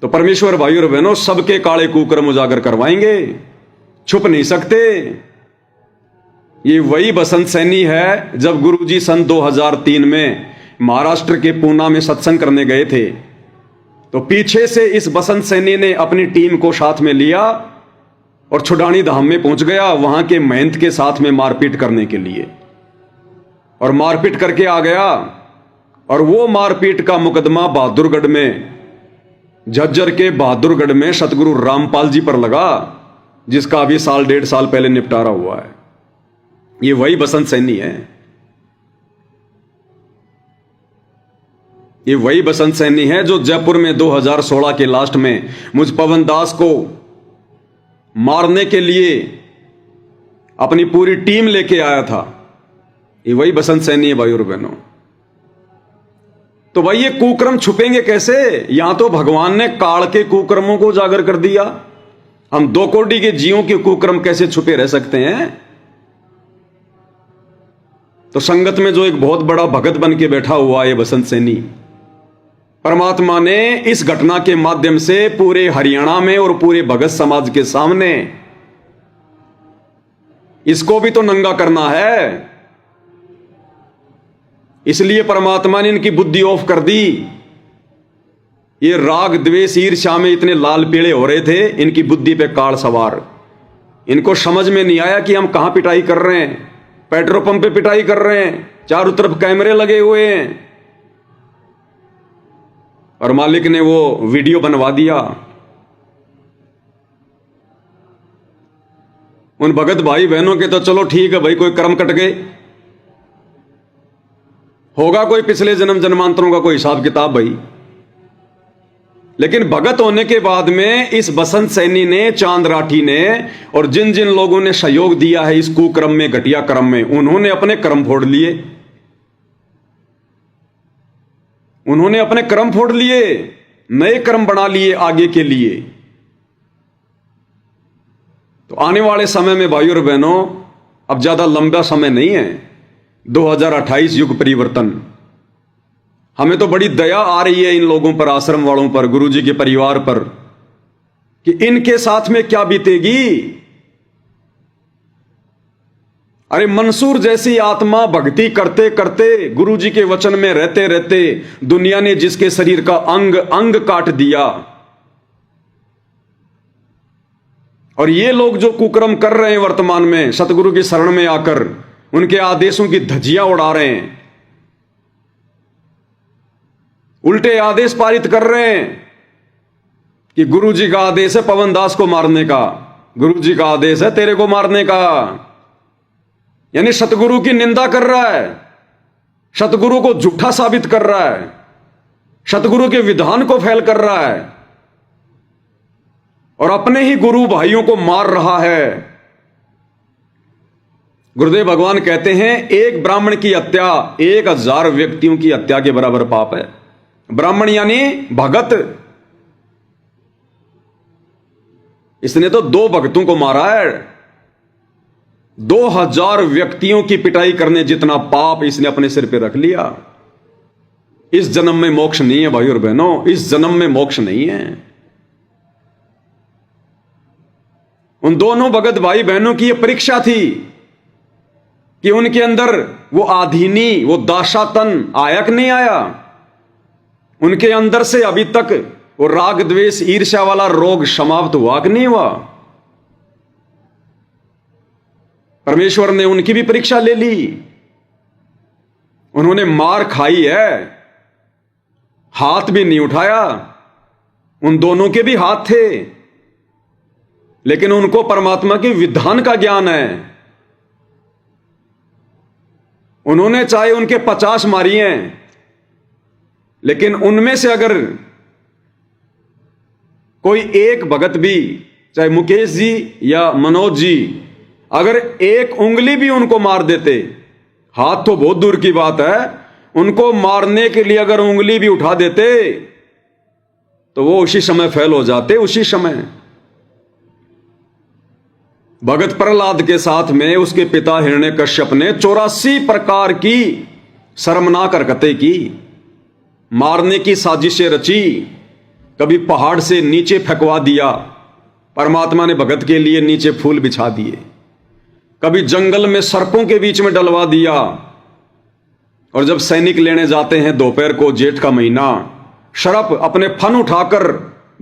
तो परमेश्वर भाई और बहनों सबके काले कुकर्म उजागर करवाएंगे, छुप नहीं सकते। ये वही बसंत सैनी है जब गुरुजी सन 2003 में महाराष्ट्र के पूना में सत्संग करने गए थे, तो पीछे से इस बसंत सैनी ने अपनी टीम को साथ में लिया और छुडानी धाम में पहुंच गया, वहां के महंत के साथ में मारपीट करने के लिए, और मारपीट करके आ गया। और वो मारपीट का मुकदमा बहादुरगढ़ में, झज्जर के बहादुरगढ़ में सतगुरु रामपाल जी पर लगा, जिसका अभी साल 1.5 साल पहले निपटारा हुआ है। ये वही बसंत सैनी है, ये वही बसंत सैनी है जो जयपुर में 2016 के लास्ट में मुझ पवन दास को मारने के लिए अपनी पूरी टीम लेके आया था। ये वही बसंत सैनी है भाई और बहनों। तो भाई ये कुकर्म छुपेंगे कैसे? यहां तो भगवान ने काल के कुकर्मों को उजागर कर दिया, हम 2 कोटि के जीवों के कुकर्म कैसे छुपे रह सकते हैं? तो संगत में जो एक बहुत बड़ा भगत बन के बैठा हुआ है बसंत सैनी, परमात्मा ने इस घटना के माध्यम से पूरे हरियाणा में और पूरे भगत समाज के सामने इसको भी तो नंगा करना है। इसलिए परमात्मा ने इनकी बुद्धि ऑफ कर दी। ये राग द्वेष ईर्ष्या में इतने लाल पीले हो रहे थे, इनकी बुद्धि पे काल सवार। इनको समझ में नहीं आया कि हम कहां पिटाई कर रहे हैं। पेट्रोल पंप पे पिटाई कर रहे हैं, चारों तरफ कैमरे लगे हुए हैं, और मालिक ने वो वीडियो बनवा दिया। उन भगत भाई बहनों के तो चलो ठीक है भाई, कोई कर्म कट गए, होगा कोई पिछले जन्म जन्मांतरों का कोई हिसाब किताब भाई। लेकिन भगत होने के बाद में इस बसंत सैनी ने, चांद राठी ने, और जिन जिन लोगों ने सहयोग दिया है इस कुक्रम में, घटिया कर्म में, उन्होंने अपने कर्म फोड़ लिए, उन्होंने अपने कर्म फोड़ लिए, नए कर्म बना लिए आगे के लिए। तो आने वाले समय में भाई और बहनों, अब ज्यादा लंबा समय नहीं है, 2028 युग परिवर्तन। हमें तो बड़ी दया आ रही है इन लोगों पर, आश्रम वालों पर, गुरुजी के परिवार पर, कि इनके साथ में क्या बीतेगी। अरे मंसूर जैसी आत्मा भक्ति करते करते, गुरुजी के वचन में रहते रहते, दुनिया ने जिसके शरीर का अंग अंग काट दिया, और ये लोग जो कुकर्म कर रहे हैं वर्तमान में, सतगुरु की शरण में आकर उनके आदेशों की धज्जियां उड़ा रहे हैं, उल्टे आदेश पारित कर रहे हैं कि गुरुजी का आदेश है पवन दास को मारने का, गुरुजी का आदेश है तेरे को मारने का। यानी सतगुरु की निंदा कर रहा है, सतगुरु को झूठा साबित कर रहा है, सतगुरु के विधान को फैल कर रहा है, और अपने ही गुरु भाइयों को मार रहा है। गुरुदेव भगवान कहते हैं एक ब्राह्मण की हत्या 1000 व्यक्तियों की हत्या के बराबर पाप है। ब्राह्मण यानी भगत, इसने तो 2 भक्तों को मारा है। 2000 व्यक्तियों की पिटाई करने जितना पाप इसने अपने सिर पे रख लिया। इस जन्म में मोक्ष नहीं है भाई और बहनों, इस जन्म में मोक्ष नहीं है। उन दोनों भगत भाई बहनों की यह परीक्षा थी कि उनके अंदर वो आधीनी, वो दाशातन आया कि नहीं आया। उनके अंदर से अभी तक वो राग द्वेष ईर्ष्या वाला रोग समाप्त हुआ कि नहीं हुआ। परमेश्वर ने उनकी भी परीक्षा ले ली। उन्होंने मार खाई है, हाथ भी नहीं उठाया। उन दोनों के भी हाथ थे, लेकिन उनको परमात्मा के विधान का ज्ञान है। उन्होंने चाहे उनके 50 मारी हैं, लेकिन उनमें से अगर कोई एक भगत भी, चाहे मुकेश जी या मनोज जी, अगर एक उंगली भी उनको मार देते, हाथ तो बहुत दूर की बात है, उनको मारने के लिए अगर उंगली भी उठा देते तो वो उसी समय फेल हो जाते। उसी समय भगत प्रहलाद के साथ में उसके पिता हिरण्यकश्यप ने 84 प्रकार की शर्मनाक हरकतें की, मारने की साजिशें रची। कभी पहाड़ से नीचे फेंकवा दिया, परमात्मा ने भगत के लिए नीचे फूल बिछा दिए। कभी जंगल में सर्पों के बीच में डलवा दिया। और जब सैनिक लेने जाते हैं दोपहर को, जेठ का महीना, शरप अपने फन उठाकर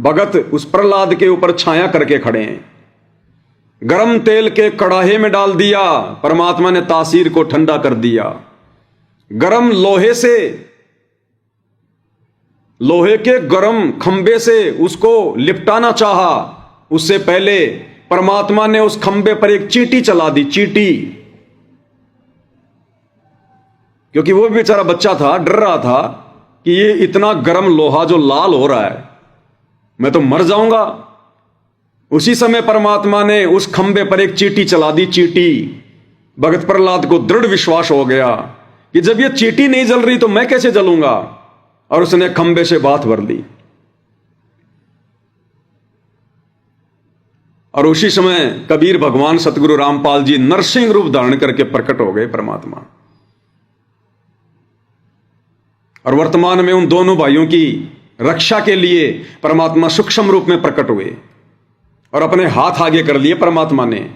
भगत उस प्रहलाद के ऊपर छाया करके खड़े हैं। गरम तेल के कड़ाहे में डाल दिया, परमात्मा ने तासीर को ठंडा कर दिया। गरम लोहे से, लोहे के गरम खंबे से उसको लिपटाना चाहा, उससे पहले परमात्मा ने उस खंबे पर एक चींटी चला दी, चींटी। क्योंकि वो भी बेचारा बच्चा था, डर रहा था कि ये इतना गर्म लोहा जो लाल हो रहा है, मैं तो मर जाऊंगा। उसी समय परमात्मा ने उस खंबे पर एक चींटी चला दी, चींटी। भगत प्रहलाद को दृढ़ विश्वास हो गया कि जब ये चींटी नहीं जल रही तो मैं कैसे जलूंगा, और उसने खंबे से बात भर ली। और उसी समय कबीर भगवान सतगुरु रामपाल जी नरसिंह रूप धारण करके प्रकट हो गए परमात्मा। और वर्तमान में उन दोनों भाइयों की रक्षा के लिए परमात्मा सूक्ष्म रूप में प्रकट हुए और अपने हाथ आगे कर लिए परमात्मा ने।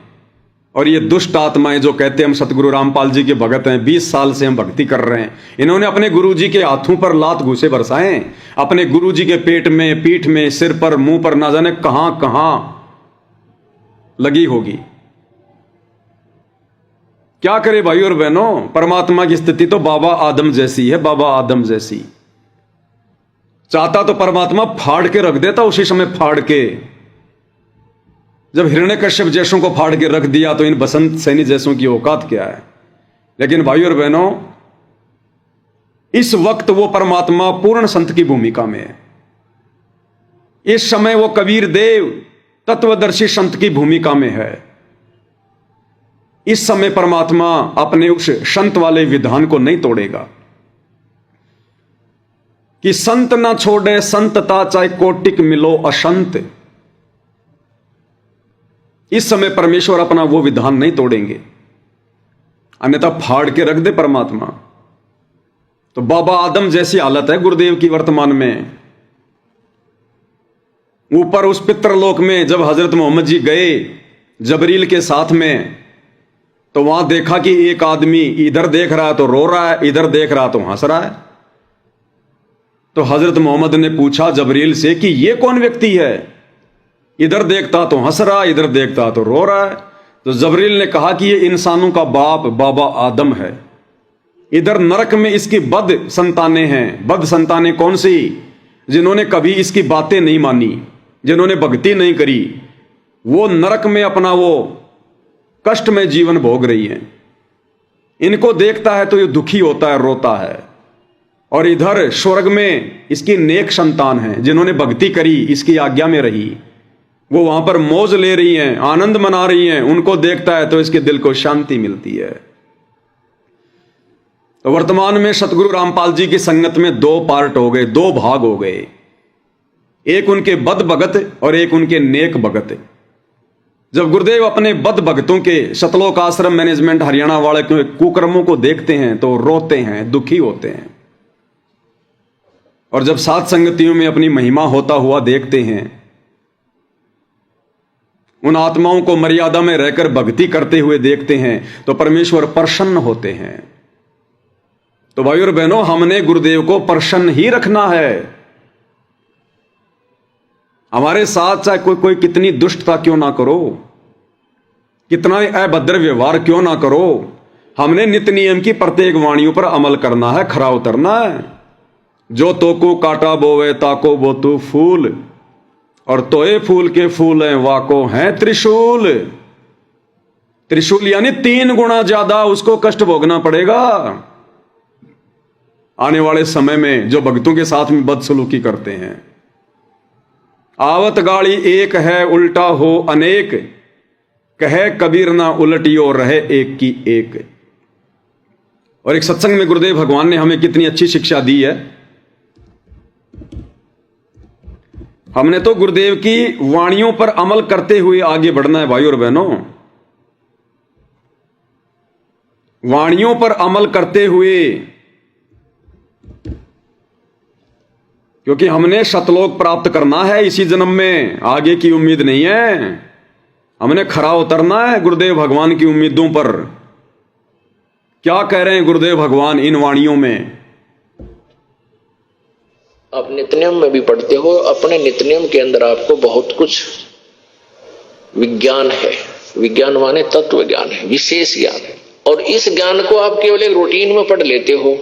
और ये दुष्ट आत्माएं जो कहते हैं हम सतगुरु रामपाल जी के भगत हैं, 20 साल से हम भक्ति कर रहे हैं, इन्होंने अपने गुरु जी के हाथों पर लात घूसे बरसाए, अपने गुरु जी के पेट में, पीठ में, सिर पर, मुंह पर, ना जाने कहां कहां लगी होगी। क्या करे भाई और बहनों, परमात्मा की स्थिति तो बाबा आदम जैसी है, बाबा आदम जैसी। चाहता तो परमात्मा फाड़ के रख देता, उसी समय फाड़ के। जब हिरण्यकश्यप जैसों को फाड़ के रख दिया तो इन बसंत सैनी जैसों की औकात क्या है। लेकिन भाई और बहनों, इस वक्त वो परमात्मा पूर्ण संत की भूमिका में है। इस समय वो कबीर देव तत्वदर्शी संत की भूमिका में है। इस समय परमात्मा अपने उस संत वाले विधान को नहीं तोड़ेगा कि संत ना छोड़े संतता, चाहे कोटिक मिलो असंत। इस समय परमेश्वर अपना वो विधान नहीं तोड़ेंगे, अन्यथा फाड़ के रख दे परमात्मा। तो बाबा आदम जैसी हालत है गुरुदेव की वर्तमान में। ऊपर उस पितृलोक में जब हजरत मोहम्मद जी गए जबरील के साथ में, तो वहां देखा कि एक आदमी इधर देख रहा है तो रो रहा है, इधर देख रहा तो हंस रहा है। तो हजरत मोहम्मद ने पूछा जबरील से कि ये कौन व्यक्ति है, इधर देखता तो हंस रहा, इधर देखता तो रो रहा है। तो जबरील ने कहा कि ये इंसानों का बाप बाबा आदम है। इधर नरक में इसकी बद संतानें हैं। बद संतानें कौन सी? जिन्होंने कभी इसकी बातें नहीं मानी, जिन्होंने भक्ति नहीं करी, वो नरक में अपना वो कष्ट में जीवन भोग रही हैं। इनको देखता है तो ये दुखी होता है, रोता है। और इधर स्वर्ग में इसकी नेक संतान हैं, जिन्होंने भक्ति करी, इसकी आज्ञा में रही, वो वहां पर मौज ले रही हैं, आनंद मना रही हैं। उनको देखता है तो इसके दिल को शांति मिलती है। तो वर्तमान में सतगुरु रामपाल जी की संगत में 2 पार्ट हो गए, 2 भाग हो गए। एक उनके बद भगत और एक उनके नेक भगत। जब गुरुदेव अपने बद भक्तों के सतलोक आश्रम मैनेजमेंट हरियाणा वाले के कुकर्मों को देखते हैं तो रोते हैं, दुखी होते हैं। और जब सात संगतियों में अपनी महिमा होता हुआ देखते हैं, उन आत्माओं को मर्यादा में रहकर भक्ति करते हुए देखते हैं, तो परमेश्वर प्रसन्न होते हैं। तो भाई और बहनों, हमने गुरुदेव को प्रसन्न ही रखना है। हमारे साथ चाहे कोई कितनी दुष्टता क्यों ना करो, कितना अभद्र व्यवहार क्यों ना करो, हमने नित्य नियम की प्रत्येक वाणियों पर अमल करना है, खरा उतरना है। जो तो को काटा बोवे ताको बो तू फूल, और तोए फूल के फूल हैं वाको हैं त्रिशूल। त्रिशूल यानी 3 गुना ज्यादा उसको कष्ट भोगना पड़ेगा आने वाले समय में जो भक्तों के साथ में बदसलूकी करते हैं। आवत गाड़ी एक है उल्टा हो अनेक, कहे कबीर ना उलटियो रहे एक की एक। और एक सत्संग में गुरुदेव भगवान ने हमें कितनी अच्छी शिक्षा दी है। हमने तो गुरुदेव की वाणियों पर अमल करते हुए आगे बढ़ना है भाई और बहनों। वाणियों पर अमल करते हुए क्योंकि हमने सतलोक प्राप्त करना है इसी जन्म में, आगे की उम्मीद नहीं है। हमने खरा उतरना है गुरुदेव भगवान की उम्मीदों पर। क्या कह रहे हैं गुरुदेव भगवान इन वाणियों में? आप नित्यनियम में भी पढ़ते हो, अपने नित्यनियम के अंदर आपको बहुत कुछ विज्ञान है। विज्ञान माने तत्व ज्ञान है, विशेष ज्ञान है। और इस ज्ञान को आप केवल एक रूटीन में पढ़ लेते हो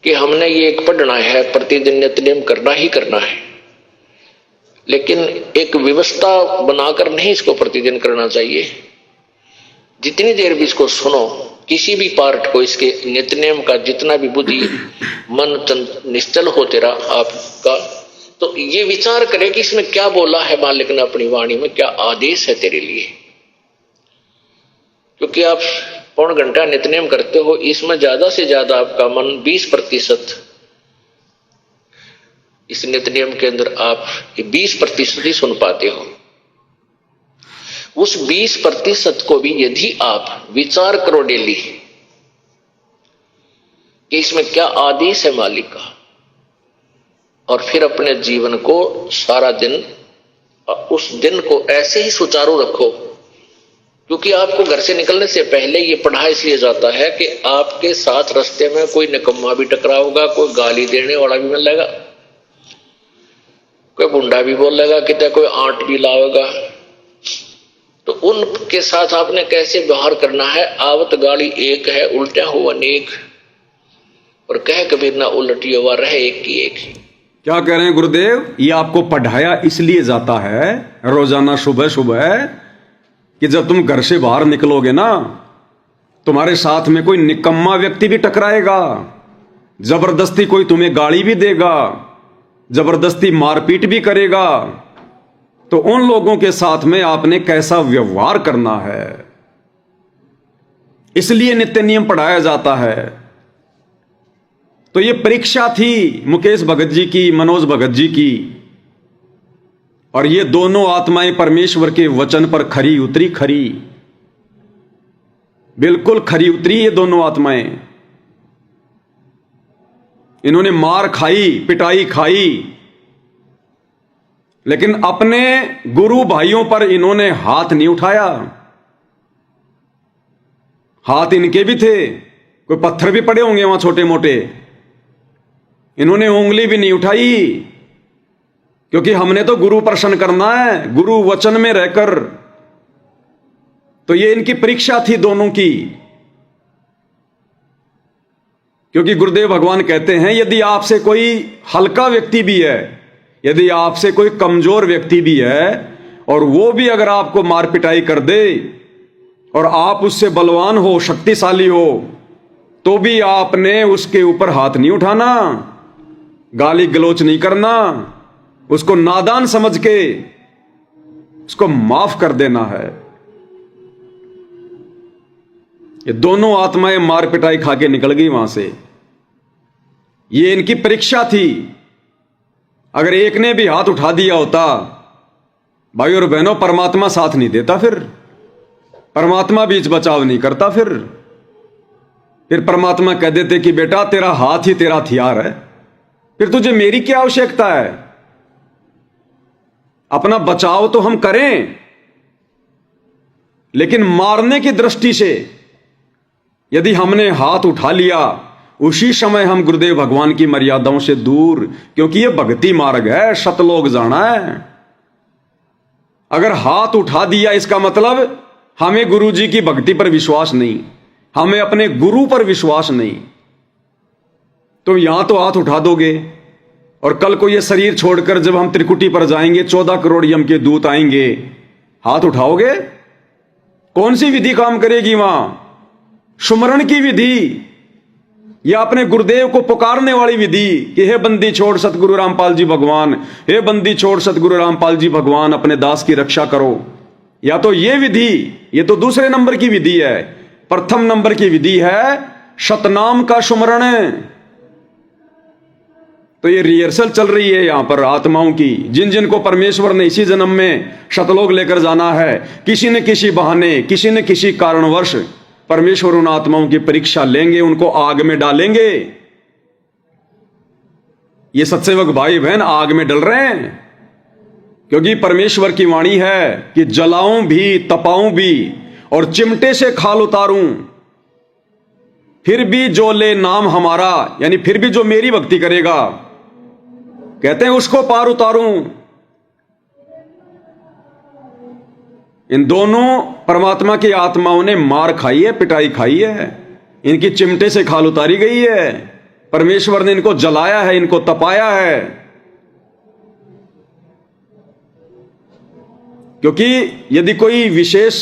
कि हमने ये एक पढ़ना है, प्रतिदिन नित्यनियम करना ही करना है, लेकिन एक व्यवस्था बनाकर नहीं इसको प्रतिदिन करना चाहिए। जितनी देर भी इसको सुनो, किसी भी पार्ट को, इसके नित्यनियम का जितना भी बुद्धि मन निश्चल हो तेरा आपका, तो ये विचार करे कि इसमें क्या बोला है मालिक ने अपनी वाणी में, क्या आदेश है तेरे लिए। क्योंकि आप पौन घंटा नित्यनियम करते हो, इसमें ज्यादा से ज्यादा आपका मन 20% इस नित्यनियम के अंदर आप 20% ही सुन पाते हो। उस 20% को भी यदि आप विचार करो डेली कि इसमें क्या आदेश है मालिक का, और फिर अपने जीवन को सारा दिन, उस दिन को ऐसे ही सुचारू रखो। क्योंकि आपको घर से निकलने से पहले ये पढ़ा इसलिए जाता है कि आपके साथ रास्ते में कोई निकम्मा भी टकरा होगा, कोई गाली देने वाला भी मिलेगा, कोई बुंडा भी बोलेगा, कितना कोई आंट भी लाएगा। तो उनके साथ आपने कैसे व्यवहार करना है। आवत गाली एक है, उल्टा हो अनेक, और कह कबीर ना उलटी हुआ रहे एक की एक। क्या कह रहे हैं गुरुदेव? ये आपको पढ़ाया इसलिए जाता है रोजाना सुबह सुबह कि जब तुम घर से बाहर निकलोगे ना, तुम्हारे साथ में कोई निकम्मा व्यक्ति भी टकराएगा, जबरदस्ती कोई तुम्हें गाली भी देगा, जबरदस्ती मारपीट भी करेगा, तो उन लोगों के साथ में आपने कैसा व्यवहार करना है, इसलिए नित्य नियम पढ़ाया जाता है। तो ये परीक्षा थी मुकेश भगत जी की, मनोज भगत जी की, और ये दोनों आत्माएं परमेश्वर के वचन पर खरी उतरी, खरी, बिल्कुल खरी उतरी ये दोनों आत्माएं। इन्होंने मार खाई, पिटाई खाई, लेकिन अपने गुरु भाइयों पर इन्होंने हाथ नहीं उठाया। हाथ इनके भी थे, कोई पत्थर भी पड़े होंगे वहां छोटे मोटे, इन्होंने उंगली भी नहीं उठाई, क्योंकि हमने तो गुरु प्रसन्न करना है, गुरु वचन में रहकर। तो ये इनकी परीक्षा थी दोनों की। क्योंकि गुरुदेव भगवान कहते हैं यदि आपसे कोई हल्का व्यक्ति भी है, यदि आपसे कोई कमजोर व्यक्ति भी है, और वो भी अगर आपको मार पिटाई कर दे और आप उससे बलवान हो, शक्तिशाली हो, तो भी आपने उसके ऊपर हाथ नहीं उठाना, गाली गलोच नहीं करना, उसको नादान समझ के उसको माफ कर देना है। ये दोनों आत्माएं मार पिटाई खा के निकल गई वहां से। ये इनकी परीक्षा थी। अगर एक ने भी हाथ उठा दिया होता, भाई और बहनों, परमात्मा साथ नहीं देता, फिर परमात्मा बीच बचाव नहीं करता। फिर परमात्मा कह देते कि बेटा तेरा हाथ ही तेरा हथियार है, फिर तुझे मेरी क्या आवश्यकता है। अपना बचाव तो हम करें, लेकिन मारने की दृष्टि से यदि हमने हाथ उठा लिया, उसी समय हम गुरुदेव भगवान की मर्यादाओं से दूर, क्योंकि यह भक्ति मार्ग है, सतलोक जाना है। अगर हाथ उठा दिया, इसका मतलब हमें गुरु जी की भक्ति पर विश्वास नहीं, हमें अपने गुरु पर विश्वास नहीं। तो यहां तो हाथ उठा दोगे, और कल को यह शरीर छोड़कर जब हम त्रिकुटी पर जाएंगे, 14 करोड़ यम के दूत आएंगे, हाथ उठाओगे? कौन सी विधि काम करेगी वहां? सुमरण की विधि या अपने गुरुदेव को पुकारने वाली विधि कि हे बंदी छोड़ सतगुरु रामपाल जी भगवान, हे बंदी छोड़ सतगुरु रामपाल जी भगवान, अपने दास की रक्षा करो। या तो ये विधि, ये तो दूसरे नंबर की विधि है। प्रथम नंबर की विधि है सतनाम का सुमरण। तो ये रिहर्सल चल रही है यहां पर आत्माओं की, जिन जिन को परमेश्वर ने इसी जन्म में सतलोक लेकर जाना है, किसी न किसी बहाने, किसी न किसी कारणवश परमेश्वर उन आत्माओं की परीक्षा लेंगे, उनको आग में डालेंगे। ये सत्सेवक भाई बहन आग में डल रहे हैं, क्योंकि परमेश्वर की वाणी है कि जलाऊं भी, तपाऊं भी और चिमटे से खाल उतारूं, फिर भी जो ले नाम हमारा, यानी फिर भी जो मेरी भक्ति करेगा, कहते हैं उसको पार उतारूं। इन दोनों परमात्मा की आत्माओं ने मार खाई है, पिटाई खाई है, इनकी चिमटे से खाल उतारी गई है। परमेश्वर ने इनको जलाया है, इनको तपाया है, क्योंकि यदि कोई विशेष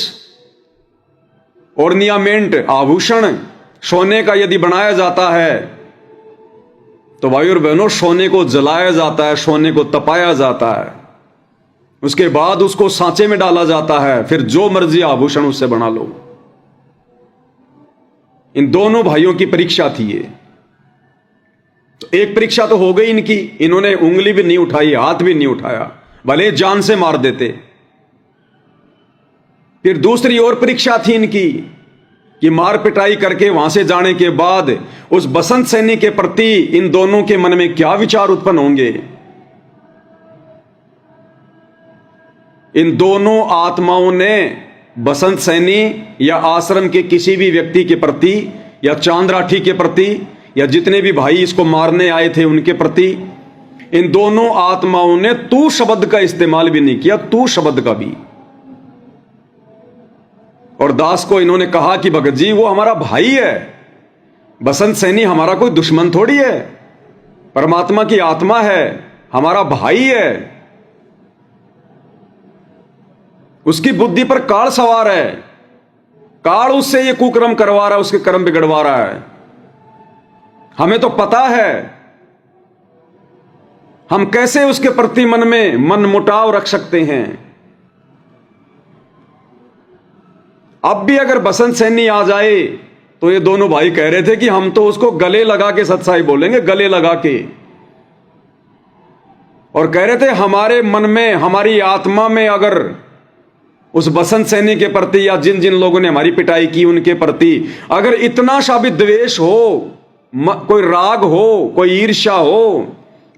ऑर्नियामेंट, आभूषण सोने का यदि बनाया जाता है, तो भाई और बहनों सोने को जलाया जाता है, सोने को तपाया जाता है, उसके बाद उसको सांचे में डाला जाता है, फिर जो मर्जी आभूषण उससे बना लो। इन दोनों भाइयों की परीक्षा थी ये। तो एक परीक्षा तो हो गई इनकी, इन्होंने उंगली भी नहीं उठाई, हाथ भी नहीं उठाया, भले जान से मार देते। फिर दूसरी और परीक्षा थी इनकी कि मार पिटाई करके वहां से जाने के बाद उस बसंत सैनी के प्रति इन दोनों के मन में क्या विचार उत्पन्न होंगे। इन दोनों आत्माओं ने बसंत सैनी या आश्रम के किसी भी व्यक्ति के प्रति, या चांदराठी के प्रति, या जितने भी भाई इसको मारने आए थे उनके प्रति, इन दोनों आत्माओं ने तू शब्द का इस्तेमाल भी नहीं किया, तू शब्द का भी। और दास को इन्होंने कहा कि भगत जी वो हमारा भाई है, बसंत सैनी हमारा कोई दुश्मन थोड़ी है, परमात्मा की आत्मा है, हमारा भाई है। उसकी बुद्धि पर काल सवार है, काल उससे ये कुकर्म करवा रहा है, उसके कर्म बिगड़वा रहा है। हमें तो पता है हम कैसे उसके प्रति मन में मन मुटाव रख सकते हैं। अब भी अगर बसंत सैनी आ जाए तो ये दोनों भाई कह रहे थे कि हम तो उसको गले लगा के सत्साई बोलेंगे, गले लगा के। और कह रहे थे हमारे मन में, हमारी आत्मा में अगर उस बसंत सैनी के प्रति या जिन जिन लोगों ने हमारी पिटाई की उनके प्रति अगर इतना सा भी द्वेष हो, कोई राग हो, कोई ईर्ष्या हो,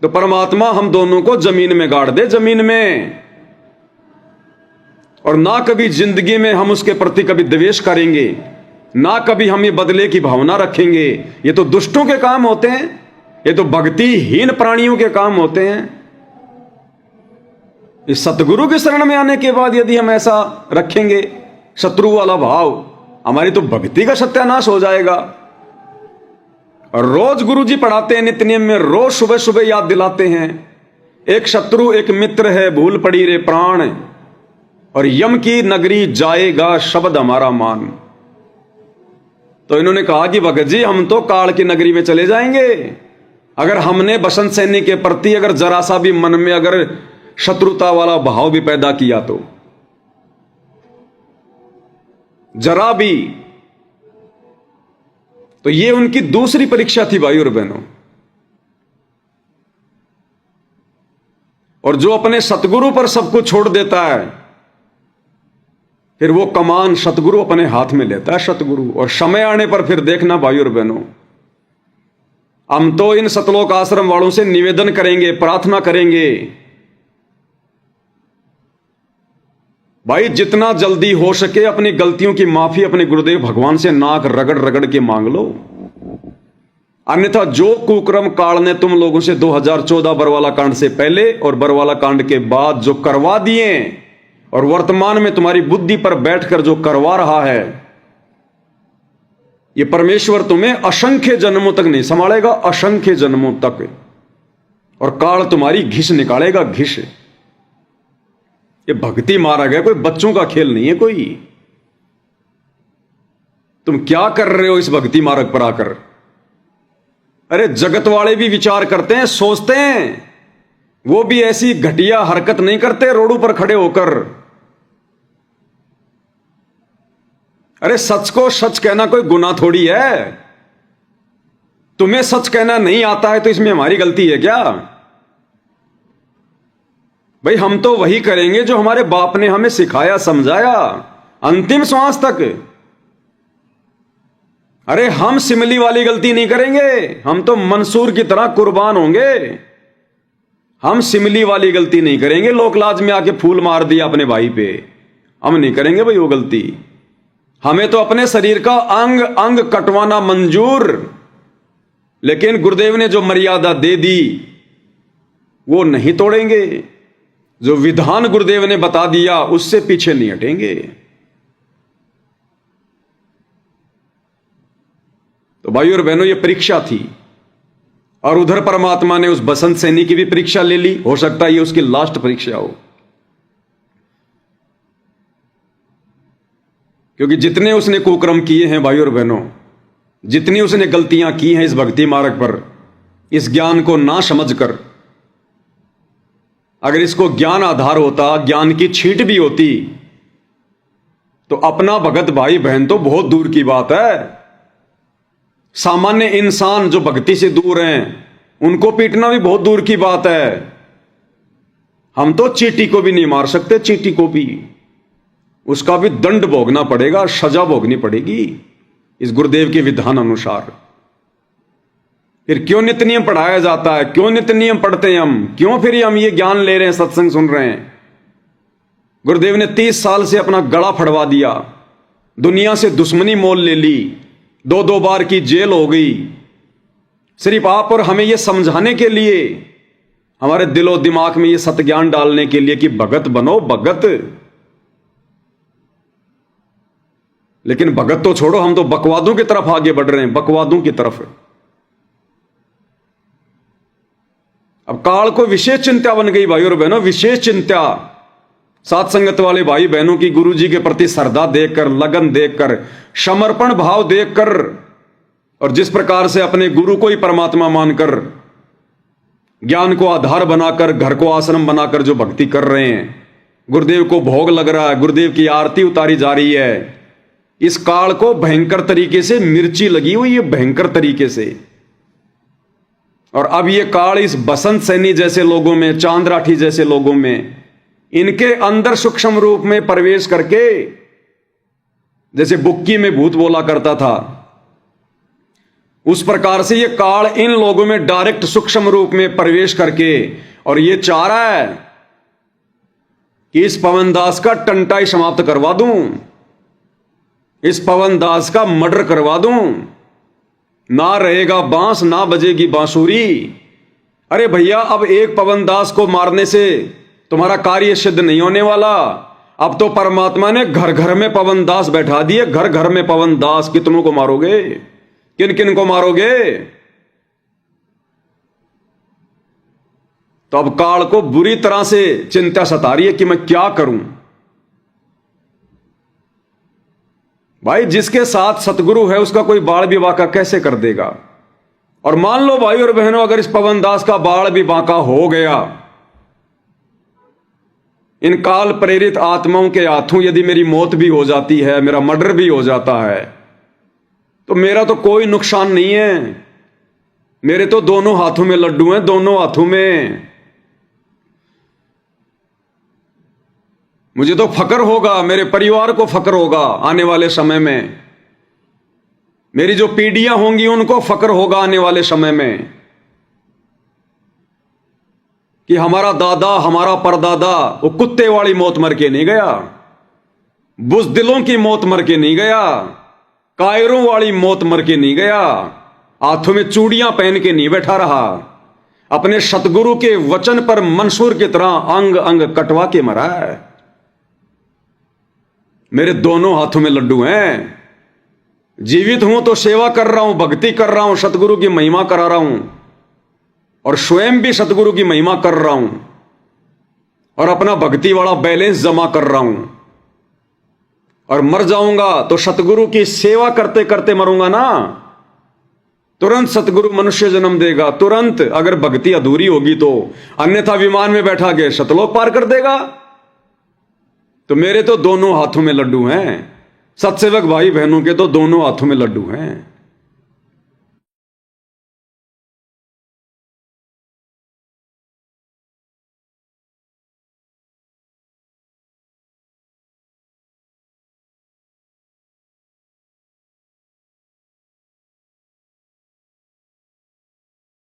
तो परमात्मा हम दोनों को जमीन में गाड़ दे, जमीन में। और ना कभी जिंदगी में हम उसके प्रति कभी द्वेष करेंगे, ना कभी हम ये बदले की भावना रखेंगे। ये तो दुष्टों के काम होते हैं, ये तो भक्तिहीन प्राणियों के काम होते हैं। इस सतगुरु के शरण में आने के बाद यदि हम ऐसा रखेंगे शत्रु वाला भाव, हमारी तो भक्ति का सत्यानाश हो जाएगा। और रोज गुरुजी पढ़ाते हैं नित्य नियम में, रोज सुबह सुबह याद दिलाते हैं, एक शत्रु एक मित्र है, भूल पड़ी रे प्राण, और यम की नगरी जाएगा शब्द हमारा मान। तो इन्होंने कहा कि भगत जी हम तो काल की नगरी में चले जाएंगे अगर हमने बसंत सैनी के प्रति अगर जरा सा भी मन में अगर शत्रुता वाला भाव भी पैदा किया तो, जरा भी। तो ये उनकी दूसरी परीक्षा थी भाई और बहनों। और जो अपने सतगुरु पर सब कुछ छोड़ देता है, फिर वो कमान सतगुरु अपने हाथ में लेता है, सतगुरु। और समय आने पर फिर देखना भाई और बहनों, हम तो इन सतलोक आश्रम वालों से निवेदन करेंगे, प्रार्थना करेंगे, भाई जितना जल्दी हो सके अपनी गलतियों की माफी अपने गुरुदेव भगवान से नाक रगड़ रगड़ के मांग लो। अन्यथा जो कुकर्म काल ने तुम लोगों से 2014 बरवाला कांड से पहले और बरवाला कांड के बाद जो करवा दिए और वर्तमान में तुम्हारी बुद्धि पर बैठकर जो करवा रहा है, ये परमेश्वर तुम्हें असंख्य जन्मों तक नहीं संभालेगा, असंख्य जन्मों तक। और काल तुम्हारी घिस निकालेगा, घिस। ये भक्ति मार्ग है, कोई बच्चों का खेल नहीं है कोई। तुम क्या कर रहे हो इस भक्ति मार्ग पर आकर? अरे जगत वाले भी विचार करते हैं, सोचते हैं, वो भी ऐसी घटिया हरकत नहीं करते रोडों पर खड़े होकर। अरे सच को सच कहना कोई गुनाह थोड़ी है। तुम्हें सच कहना नहीं आता है तो इसमें हमारी गलती है क्या? भाई हम तो वही करेंगे जो हमारे बाप ने हमें सिखाया, समझाया, अंतिम श्वास तक। अरे हम सिमली वाली गलती नहीं करेंगे, हम तो मंसूर की तरह कुर्बान होंगे। हम सिमली वाली गलती नहीं करेंगे, लोकलाज में आके फूल मार दिया अपने भाई पे, हम नहीं करेंगे भाई वो गलती। हमें तो अपने शरीर का अंग अंग कटवाना मंजूर, लेकिन गुरुदेव ने जो मर्यादा दे दी वो नहीं तोड़ेंगे। जो विधान गुरुदेव ने बता दिया उससे पीछे नहीं हटेंगे। तो भाइयों और बहनों, ये परीक्षा थी, और उधर परमात्मा ने उस बसंत सैनी की भी परीक्षा ले ली। हो सकता है ये उसकी लास्ट परीक्षा हो, क्योंकि जितने उसने कुकर्म किए हैं भाइयों और बहनों, जितनी उसने गलतियां की हैं इस भक्ति मार्ग पर, इस ज्ञान को ना समझकर, अगर इसको ज्ञान आधार होता, ज्ञान की छींट भी होती, तो अपना भगत भाई बहन तो बहुत दूर की बात है। सामान्य इंसान जो भक्ति से दूर हैं उनको पीटना भी बहुत दूर की बात है। हम तो चींटी को भी नहीं मार सकते, चींटी को भी, उसका भी दंड भोगना पड़ेगा, सजा भोगनी पड़ेगी इस गुरुदेव के विधान अनुसार। फिर क्यों नित्य नियम पढ़ाया जाता है, क्यों नित्य नियम पढ़ते हैं हम, क्यों फिर हम ये ज्ञान ले रहे हैं, सत्संग सुन रहे हैं। गुरुदेव ने 30 साल से अपना गला फड़वा दिया, दुनिया से दुश्मनी मोल ले ली, 2-2 बार की जेल हो गई, सिर्फ आप और हमें यह समझाने के लिए, हमारे दिलो दिमाग में यह सत्य ज्ञान डालने के लिए कि भगत बनो, भगत। लेकिन भगत तो छोड़ो, हम तो बकवादों की तरफ आगे बढ़ रहे हैं, बकवादों की तरफ। अब काल को विशेष चिंता बन गई भाई और बहनों, विशेष चिंता। साथ संगत वाले भाई बहनों की गुरु जी के प्रति श्रद्धा देखकर, लगन देखकर, समर्पण भाव देखकर, और जिस प्रकार से अपने गुरु को ही परमात्मा मानकर, ज्ञान को आधार बनाकर, घर को आश्रम बनाकर जो भक्ति कर रहे हैं, गुरुदेव को भोग लग रहा है, गुरुदेव की आरती उतारी जा रही है, इस काल को भयंकर तरीके से मिर्ची लगी हुई है, भयंकर तरीके से। और अब ये काल इस बसंत सैनी जैसे लोगों में, चांद राठी जैसे लोगों में, इनके अंदर सूक्ष्म रूप में प्रवेश करके, जैसे बुक्की में भूत बोला करता था, उस प्रकार से ये काल इन लोगों में डायरेक्ट सूक्ष्म रूप में प्रवेश करके, और ये चाह रहा है कि इस पवन दास का टंटाई समाप्त करवा दूं, इस पवन दास का मर्डर करवा दूं, ना रहेगा बांस, ना बजेगी बांसुरी। अरे भैया, अब एक पवन दास को मारने से तुम्हारा कार्य सिद्ध नहीं होने वाला। अब तो परमात्मा ने घर घर में पवन दास बैठा दिए, घर घर में पवन दास। कितनों को मारोगे, किन किन को मारोगे? तो अब काल को बुरी तरह से चिंता सता रही है कि मैं क्या करूं। भाई, जिसके साथ सतगुरु है उसका कोई बाल भी बांका कैसे कर देगा? और मान लो भाई और बहनों, अगर इस पवन दास का बाल भी बांका हो गया, इन काल प्रेरित आत्माओं के हाथों यदि मेरी मौत भी हो जाती है, मेरा मर्डर भी हो जाता है, तो मेरा तो कोई नुकसान नहीं है। मेरे तो दोनों हाथों में लड्डू हैं, दोनों हाथों में। मुझे तो फक्र होगा, मेरे परिवार को फक्र होगा आने वाले समय में, मेरी जो पीढ़ियां होंगी उनको फक्र होगा आने वाले समय में कि हमारा दादा, हमारा परदादा वो कुत्ते वाली मौत मर के नहीं गया, बुज़दिलों की मौत मर के नहीं गया, कायरों वाली मौत मर के नहीं गया, हाथों में चूड़ियां पहन के नहीं बैठा रहा, अपने सतगुरु के वचन पर मंसूर की तरह अंग अंग कटवा के मरा है। मेरे दोनों हाथों में लड्डू हैं। जीवित हूं तो सेवा कर रहा हूं, भक्ति कर रहा हूं, सतगुरु की महिमा करा रहा हूं, और स्वयं भी सतगुरु की महिमा कर रहा हूं, और अपना भक्ति वाला बैलेंस जमा कर रहा हूं। और मर जाऊंगा तो सतगुरु की सेवा करते करते मरूंगा ना। तुरंत सतगुरु मनुष्य जन्म देगा, तुरंत, अगर भक्ति अधूरी होगी तो। अन्यथा विमान में बैठा के सतलोक पार कर देगा। तो मेरे तो दोनों हाथों में लड्डू हैं, सत्सेवक भाई बहनों के तो दोनों हाथों में लड्डू हैं।